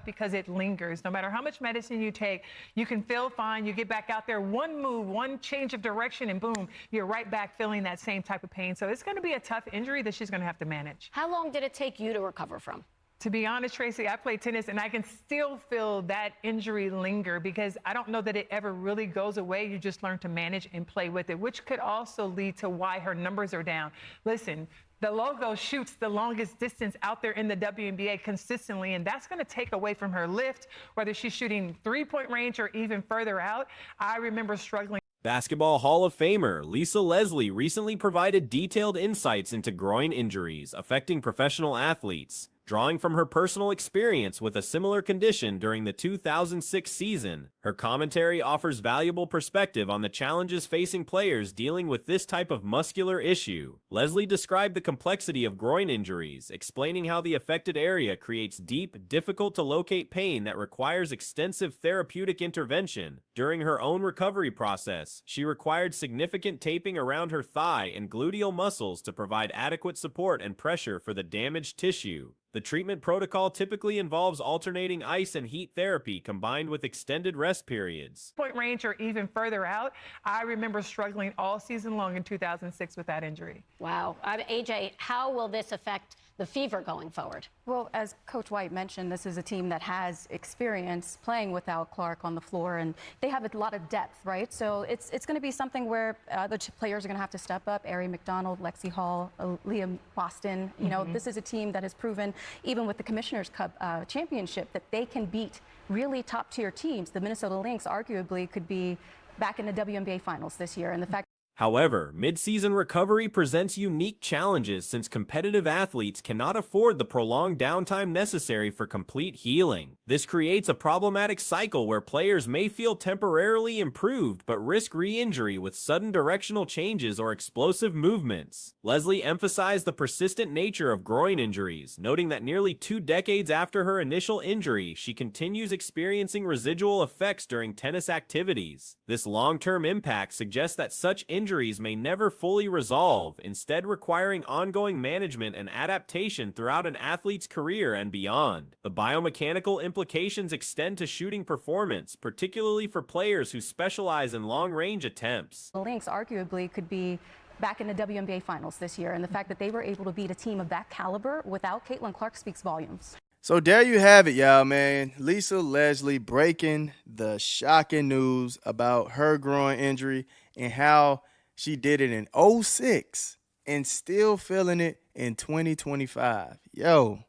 because it lingers. No matter how much medicine you take, you can feel fine. You get back out there, one move, one change of direction, and boom, you're right back feeling that same type of pain. So it's going to be a tough injury that she's going to have to manage. How long did it take you to recover from? To be honest, Tracy, I play tennis and I can still feel that injury linger because I don't know that it ever really goes away. You just learn to manage and play with it, which could also lead to why her numbers are down. Listen, the logo shoots the longest distance out there in the WNBA consistently, and that's going to take away from her lift, whether she's shooting three-point range or even further out. I remember struggling. Basketball Hall of Famer Lisa Leslie recently provided detailed insights into groin injuries affecting professional athletes, drawing from her personal experience with a similar condition during the 2006 season. Her commentary offers valuable perspective on the challenges facing players dealing with this type of muscular issue. Leslie described the complexity of groin injuries, explaining how the affected area creates deep, difficult-to-locate pain that requires extensive therapeutic intervention. During her own recovery process, she required significant taping around her thigh and gluteal muscles to provide adequate support and pressure for the damaged tissue. The treatment protocol typically involves alternating ice and heat therapy combined with extended rest periods. Point range or even further out. I remember struggling all season long in 2006 with that injury. Wow. AJ, how will this affect the Fever going forward? Well, as Coach White mentioned, this is a team that has experience playing without Clark on the floor, and they have a lot of depth, right? So it's going to be something where the players are going to have to step up. Ari McDonald, Lexi Hall, Liam Boston. You know, this is a team that has proven, even with the Commissioner's Cup championship, that they can beat really top-tier teams. The Minnesota Lynx arguably could be back in the WNBA Finals this year, and the fact. However, mid-season recovery presents unique challenges since competitive athletes cannot afford the prolonged downtime necessary for complete healing. This creates a problematic cycle where players may feel temporarily improved but risk re-injury with sudden directional changes or explosive movements. Leslie emphasized the persistent nature of groin injuries, noting that nearly 2 decades after her initial injury, she continues experiencing residual effects during tennis activities. This long-term impact suggests that such injuries may never fully resolve, instead requiring ongoing management and adaptation throughout an athlete's career and beyond. The biomechanical implications extend to shooting performance, particularly for players who specialize in long-range attempts. The Lynx arguably could be back in the WNBA Finals this year, and the fact that they were able to beat a team of that caliber without Caitlin Clark speaks volumes. So there you have it, y'all, man. Lisa Leslie breaking the shocking news about her groin injury and how she did it in 2006 and still feeling it in 2025. Yo,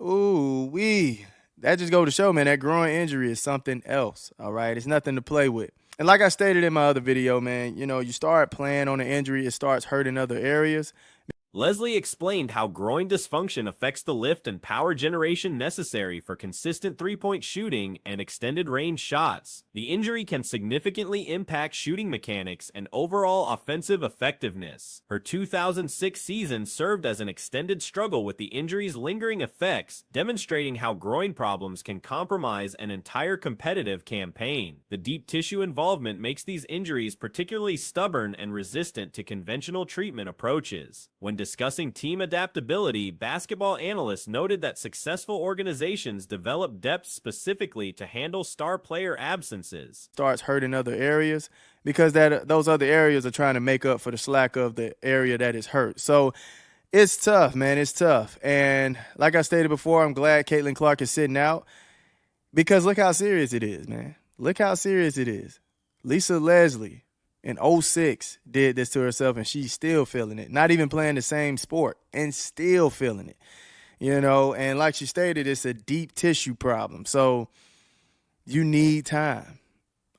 ooh-wee. That just go to show, man, that groin injury is something else, all right? It's nothing to play with. And like I stated in my other video, man, you know, you start playing on an injury, it starts hurting other areas. Leslie explained how groin dysfunction affects the lift and power generation necessary for consistent three-point shooting and extended range shots. The injury can significantly impact shooting mechanics and overall offensive effectiveness. Her 2006 season served as an extended struggle with the injury's lingering effects, demonstrating how groin problems can compromise an entire competitive campaign. The deep tissue involvement makes these injuries particularly stubborn and resistant to conventional treatment approaches. When discussing team adaptability, basketball analysts noted that successful organizations develop depth specifically to handle star player absences. Starts hurting other areas because those other areas are trying to make up for the slack of the area that is hurt. So it's tough, man. It's tough. And like I stated before, I'm glad Caitlin Clark is sitting out because look how serious it is, man. Look how serious it is. Lisa Leslie in 2006 did this to herself, and she's still feeling it. Not even playing the same sport, and still feeling it. You know, and like she stated, it's a deep tissue problem. So you need time.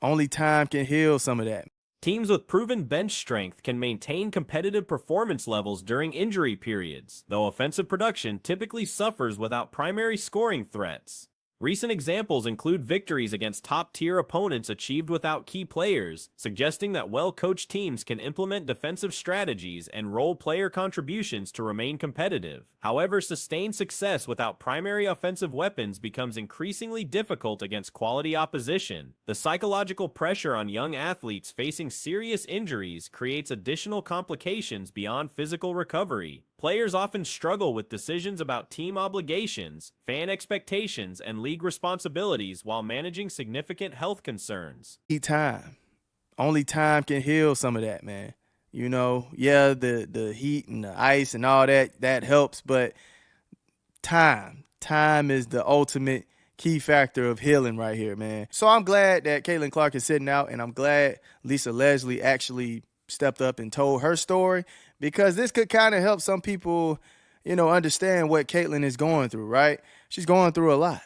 Only time can heal some of that. Teams with proven bench strength can maintain competitive performance levels during injury periods, though offensive production typically suffers without primary scoring threats. Recent examples include victories against top-tier opponents achieved without key players, suggesting that well-coached teams can implement defensive strategies and role player contributions to remain competitive. However, sustained success without primary offensive weapons becomes increasingly difficult against quality opposition. The psychological pressure on young athletes facing serious injuries creates additional complications beyond physical recovery. Players often struggle with decisions about team obligations, fan expectations, and league responsibilities while managing significant health concerns. Need time. Only time can heal some of that, man. You know, yeah, the heat and the ice and all that helps, but time is the ultimate key factor of healing right here, man. So I'm glad that Caitlin Clark is sitting out, and I'm glad Lisa Leslie actually stepped up and told her story, because this could kind of help some people, you know, understand what Caitlin is going through, right? She's going through a lot.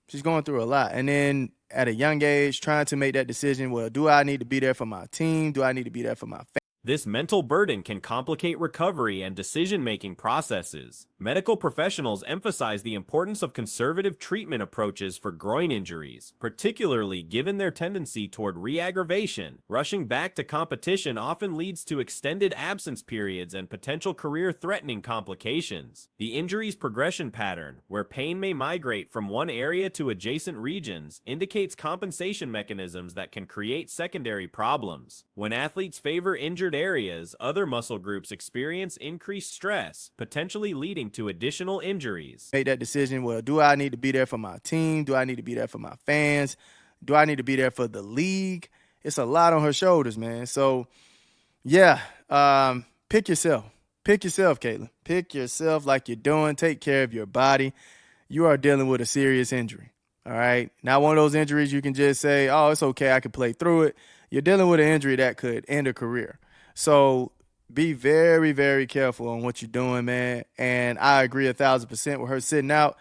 She's going through a lot. And then at a young age, trying to make that decision, well, do I need to be there for my team? Do I need to be there for my family? This mental burden can complicate recovery and decision-making processes. Medical professionals emphasize the importance of conservative treatment approaches for groin injuries, particularly given their tendency toward re-aggravation. Rushing back to competition often leads to extended absence periods and potential career-threatening complications. The injury's progression pattern, where pain may migrate from one area to adjacent regions, indicates compensation mechanisms that can create secondary problems. When athletes favor injured areas, other muscle groups experience increased stress, potentially leading to additional injuries. Make that decision, well, do I need to be there for my team? Do I need to be there for my fans? Do I need to be there for the league? It's a lot on her shoulders, man. So, yeah, pick yourself. Pick yourself, Caitlin. Pick yourself like you're doing. Take care of your body. You are dealing with a serious injury, all right? Not one of those injuries you can just say, oh, it's okay, I can play through it. You're dealing with an injury that could end a career. So be very, very careful on what you're doing, man. And I agree 1,000% with her sitting out,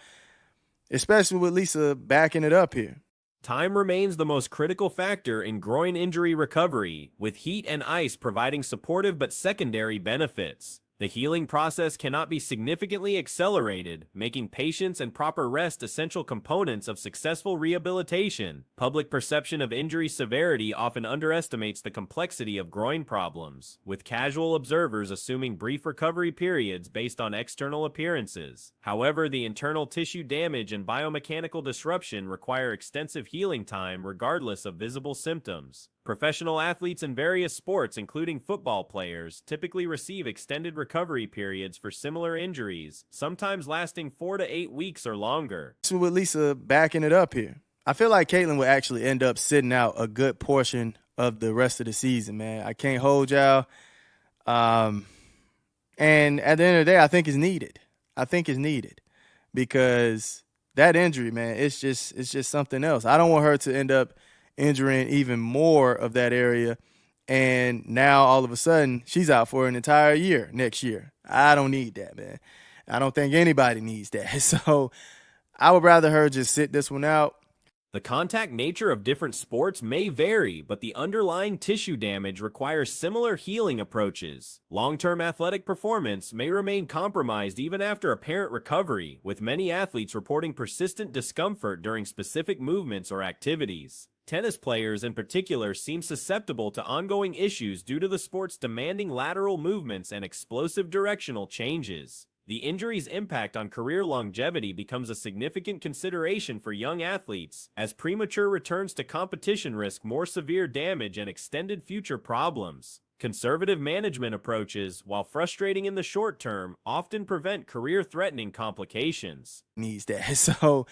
especially with Lisa backing it up here. Time remains the most critical factor in groin injury recovery, with heat and ice providing supportive but secondary benefits. The healing process cannot be significantly accelerated, making patience and proper rest essential components of successful rehabilitation. Public perception of injury severity often underestimates the complexity of groin problems, with casual observers assuming brief recovery periods based on external appearances. However, the internal tissue damage and biomechanical disruption require extensive healing time regardless of visible symptoms. Professional athletes in various sports, including football players, typically receive extended recovery periods for similar injuries, sometimes lasting 4 to 8 weeks or longer. With Lisa backing it up here, I feel like Caitlin would actually end up sitting out a good portion of the rest of the season, man. I can't hold y'all. And at the end of the day, I think it's needed. I think it's needed because that injury, man, it's just something else. I don't want her to end up injuring even more of that area, and now all of a sudden she's out for an entire year next year. I don't need that, man. I don't think anybody needs that. So I would rather her just sit this one out. The contact nature of different sports may vary, but the underlying tissue damage requires similar healing approaches. Long-term athletic performance may remain compromised even after apparent recovery, with many athletes reporting persistent discomfort during specific movements or activities. Tennis players in particular seem susceptible to ongoing issues due to the sport's demanding lateral movements and explosive directional changes. The injury's impact on career longevity becomes a significant consideration for young athletes, as premature returns to competition risk more severe damage and extended future problems. Conservative management approaches, while frustrating in the short term, often prevent career-threatening complications. Needs that. So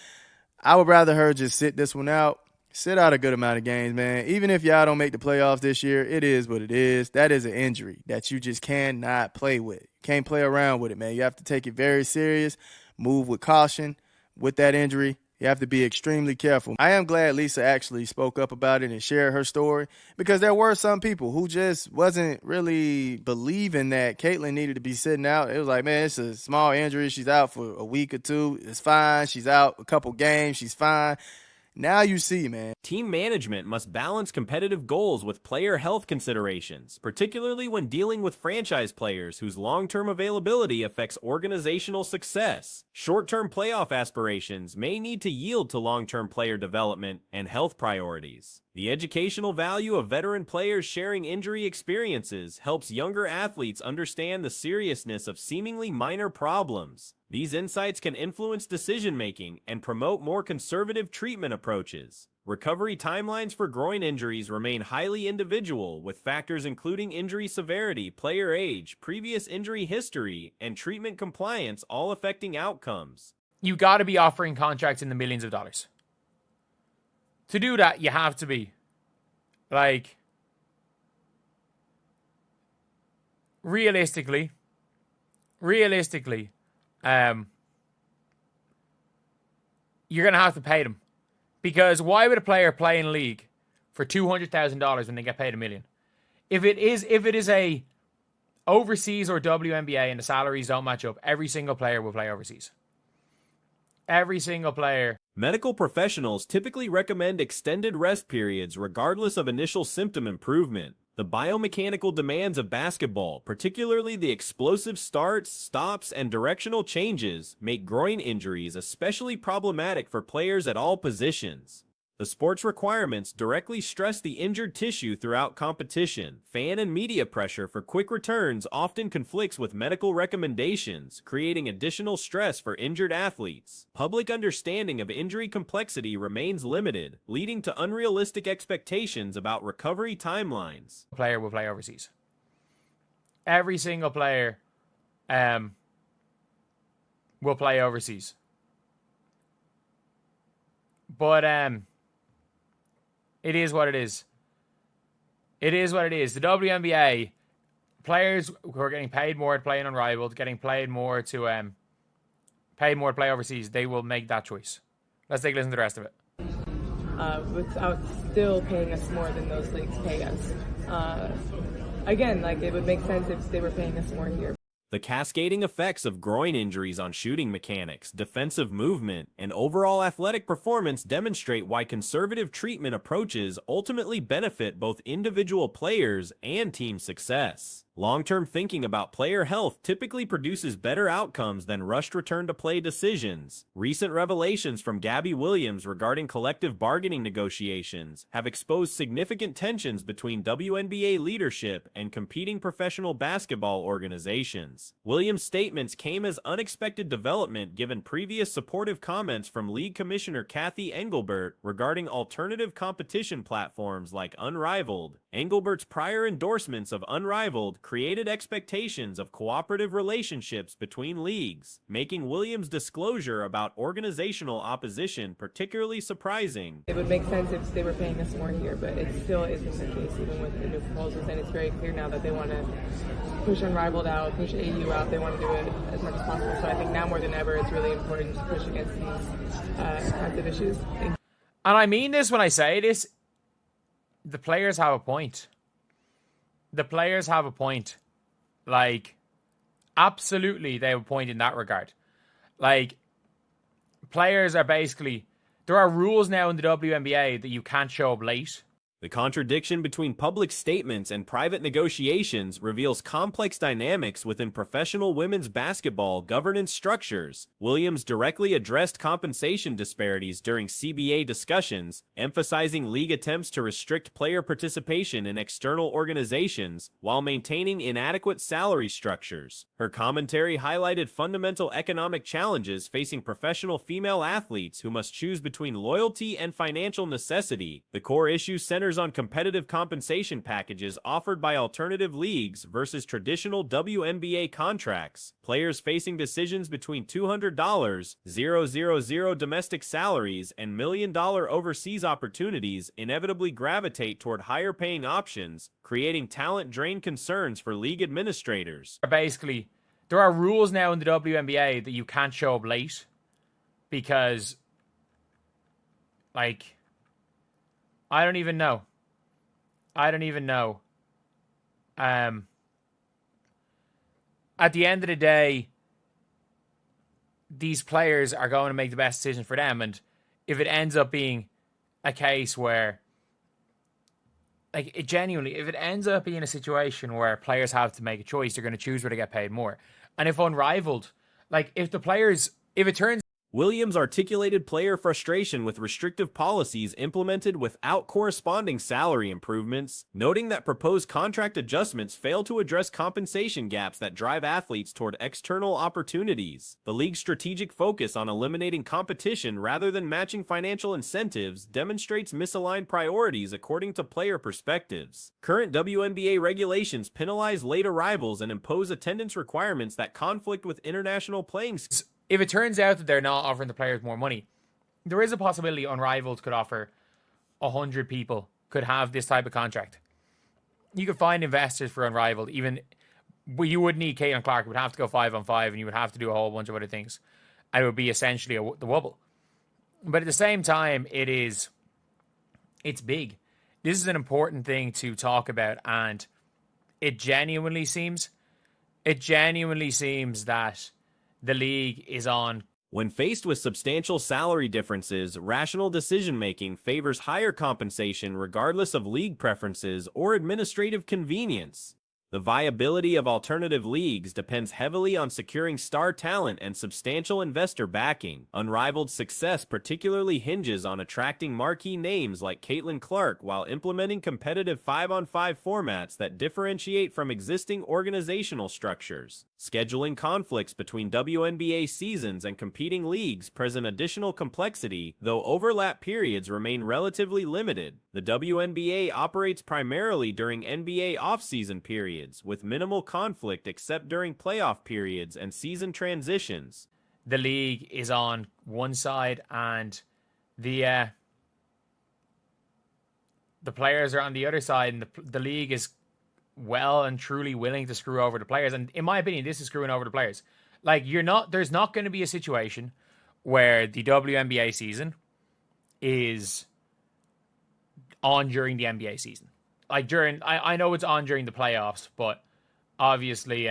I would rather her just sit this one out. Sit out a good amount of games, man. Even if y'all don't make the playoffs this year, it is what it is. That is an injury that you just cannot play with. Can't play around with it, man. You have to take it very serious, move with caution with that injury. You have to be extremely careful. I am glad Lisa actually spoke up about it and shared her story, because there were some people who just wasn't really believing that Caitlin needed to be sitting out. It was like, man, it's a small injury. She's out for a week or two. It's fine. She's out a couple games. She's fine. Now you see, man. Team management must balance competitive goals with player health considerations, particularly when dealing with franchise players whose long-term availability affects organizational success. Short-term playoff aspirations may need to yield to long-term player development and health priorities. The educational value of veteran players sharing injury experiences helps younger athletes understand the seriousness of seemingly minor problems. These insights can influence decision-making and promote more conservative treatment approaches. Recovery timelines for groin injuries remain highly individual, with factors including injury severity, player age, previous injury history, and treatment compliance all affecting outcomes. You got to be offering contracts in the millions of dollars. To do that, you have to be like, realistically, you're gonna have to pay them, because why would a player play in league for $200,000 when they get paid $1 million? If it is a overseas or WNBA and the salaries don't match up, every single player will play overseas. Every single player. Medical professionals typically recommend extended rest periods regardless of initial symptom improvement. The biomechanical demands of basketball, particularly the explosive starts, stops, and directional changes, make groin injuries especially problematic for players at all positions. The sport's requirements directly stress the injured tissue throughout competition. Fan and media pressure for quick returns often conflicts with medical recommendations, creating additional stress for injured athletes. Public understanding of injury complexity remains limited, leading to unrealistic expectations about recovery timelines. Player will play overseas. Every single player will play overseas. But it is what it is. It is what it is. The WNBA players who are getting paid more to play in Unrivaled, getting paid more to play overseas, they will make that choice. Let's take a listen to the rest of it. Without still paying us more than those leagues pay us. Again, like, it would make sense if they were paying us more here. The cascading effects of groin injuries on shooting mechanics, defensive movement, and overall athletic performance demonstrate why conservative treatment approaches ultimately benefit both individual players and team success. Long-term thinking about player health typically produces better outcomes than rushed return-to-play decisions. Recent revelations from Gabby Williams regarding collective bargaining negotiations have exposed significant tensions between WNBA leadership and competing professional basketball organizations. Williams' statements came as unexpected development given previous supportive comments from League Commissioner Kathy Engelbert regarding alternative competition platforms like Unrivaled. Engelbert's prior endorsements of Unrivaled created expectations of cooperative relationships between leagues, making Williams' disclosure about organizational opposition particularly surprising. It would make sense if they were paying us more here, but it still isn't the case even with the new proposals, and it's very clear now that they want to push Unrivaled out, push AU out. They want to do it as much as possible. So I think now more than ever, it's really important to push against these kinds of issues. And I mean this when I say this, the players have a point. The players have a point. Like, absolutely, they have a point in that regard. Like, players are basically... There are rules now in the WNBA that you can't show up late. The contradiction between public statements and private negotiations reveals complex dynamics within professional women's basketball governance structures. Williams directly addressed compensation disparities during CBA discussions, emphasizing league attempts to restrict player participation in external organizations while maintaining inadequate salary structures. Her commentary highlighted fundamental economic challenges facing professional female athletes who must choose between loyalty and financial necessity. The core issue centers on competitive compensation packages offered by alternative leagues versus traditional WNBA contracts. Players facing decisions between $200, $000 domestic salaries, and $1 million overseas opportunities inevitably gravitate toward higher paying options, creating talent drain concerns for league administrators. Basically, there are rules now in the WNBA that you can't show up late because, like, I don't even know. At the end of the day, these players are going to make the best decision for them. And if it ends up being a case where, like, if it ends up being a situation where players have to make a choice, they're going to choose where to get paid more. And if Unrivaled, like, if it turns Williams articulated player frustration with restrictive policies implemented without corresponding salary improvements, noting that proposed contract adjustments fail to address compensation gaps that drive athletes toward external opportunities. The league's strategic focus on eliminating competition rather than matching financial incentives demonstrates misaligned priorities according to player perspectives. Current WNBA regulations penalize late arrivals and impose attendance requirements that conflict with international playing schedules. If it turns out that they're not offering the players more money, there is a possibility Unrivaled could offer 100 people could have this type of contract. You could find investors for Unrivaled. Even you would need Caitlin Clark. It would have to go 5-on-5, and you would have to do a whole bunch of other things, and it would be essentially the wobble. But at the same time, it's big. This is an important thing to talk about, and it genuinely seems that the league is on. When faced with substantial salary differences, rational decision-making favors higher compensation regardless of league preferences or administrative convenience. The viability of alternative leagues depends heavily on securing star talent and substantial investor backing. Unrivaled success particularly hinges on attracting marquee names like Caitlin Clark while implementing competitive 5-on-5 formats that differentiate from existing organizational structures. Scheduling conflicts between WNBA seasons and competing leagues present additional complexity, though overlap periods remain relatively limited. The WNBA operates primarily during NBA off-season periods, with minimal conflict except during playoff periods and season transitions. The league is on one side, and the players are on the other side, and the league is well and truly willing to screw over the players. And in my opinion, this is screwing over the players. Like, there's not going to be a situation where the WNBA season is on during the NBA season. Like, I know it's on during the playoffs, but obviously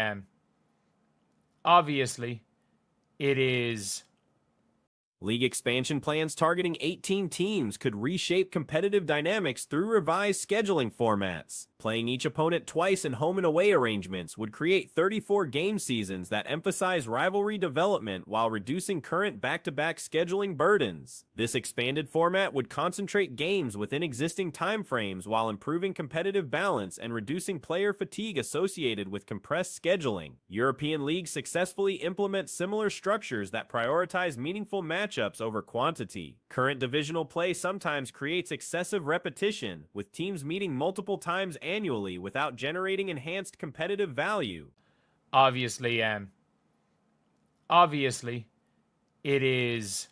it is. League expansion plans targeting 18 teams could reshape competitive dynamics through revised scheduling formats. Playing each opponent twice in home and away arrangements would create 34 game seasons that emphasize rivalry development while reducing current back-to-back scheduling burdens. This expanded format would concentrate games within existing timeframes while improving competitive balance and reducing player fatigue associated with compressed scheduling. European leagues successfully implement similar structures that prioritize meaningful matchups over quantity. Current divisional play sometimes creates excessive repetition, with teams meeting multiple times annually without generating enhanced competitive value. Obviously, it's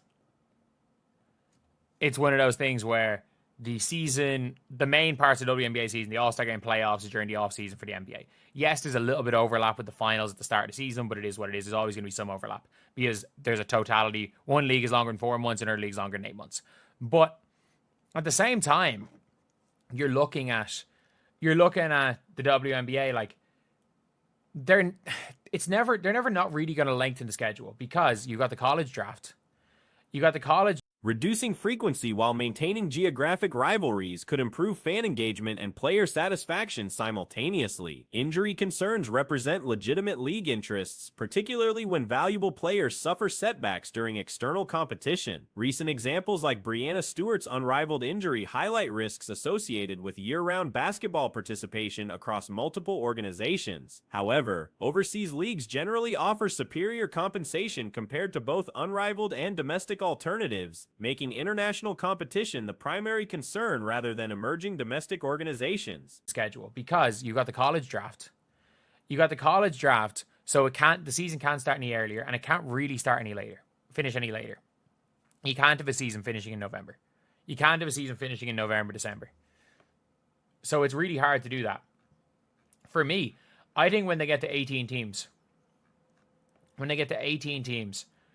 one of those things where the main parts of the WNBA season, the All-Star Game playoffs, is during the off-season for the NBA. Yes, there's a little bit of overlap with the finals at the start of the season, but it is what it is. There's always going to be some overlap because there's a totality. One league is longer than 4 months, another league is longer than 8 months. But at the same time, you're looking at the WNBA, like they're never not really going to lengthen the schedule because you got the college draft. Reducing frequency while maintaining geographic rivalries could improve fan engagement and player satisfaction simultaneously. Injury concerns represent legitimate league interests, particularly when valuable players suffer setbacks during external competition. Recent examples like Breanna Stewart's unrivaled injury highlight risks associated with year-round basketball participation across multiple organizations. However, overseas leagues generally offer superior compensation compared to both unrivaled and domestic alternatives, making international competition the primary concern rather than emerging domestic organizations. Schedule because you got the college draft. So the season can't start any earlier, and it can't really finish any later. You can't have a season finishing in November. You can't have a season finishing in November, December. So it's really hard to do that. For me, I think when they get to 18 teams,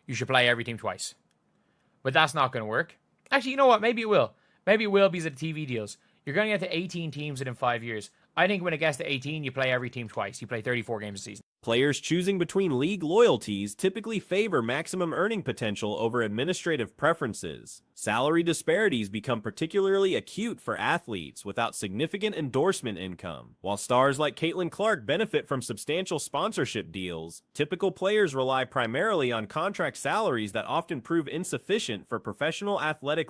you should play every team twice. But that's not going to work. Actually, you know what? Maybe it will. Maybe it will because of the TV deals. You're going to get to 18 teams within 5 years. I think when it gets to 18, you play every team twice. You play 34 games a season. Players choosing between league loyalties typically favor maximum earning potential over administrative preferences. Salary disparities become particularly acute for athletes without significant endorsement income. While stars like Caitlin Clark benefit from substantial sponsorship deals, typical players rely primarily on contract salaries that often prove insufficient for professional athletic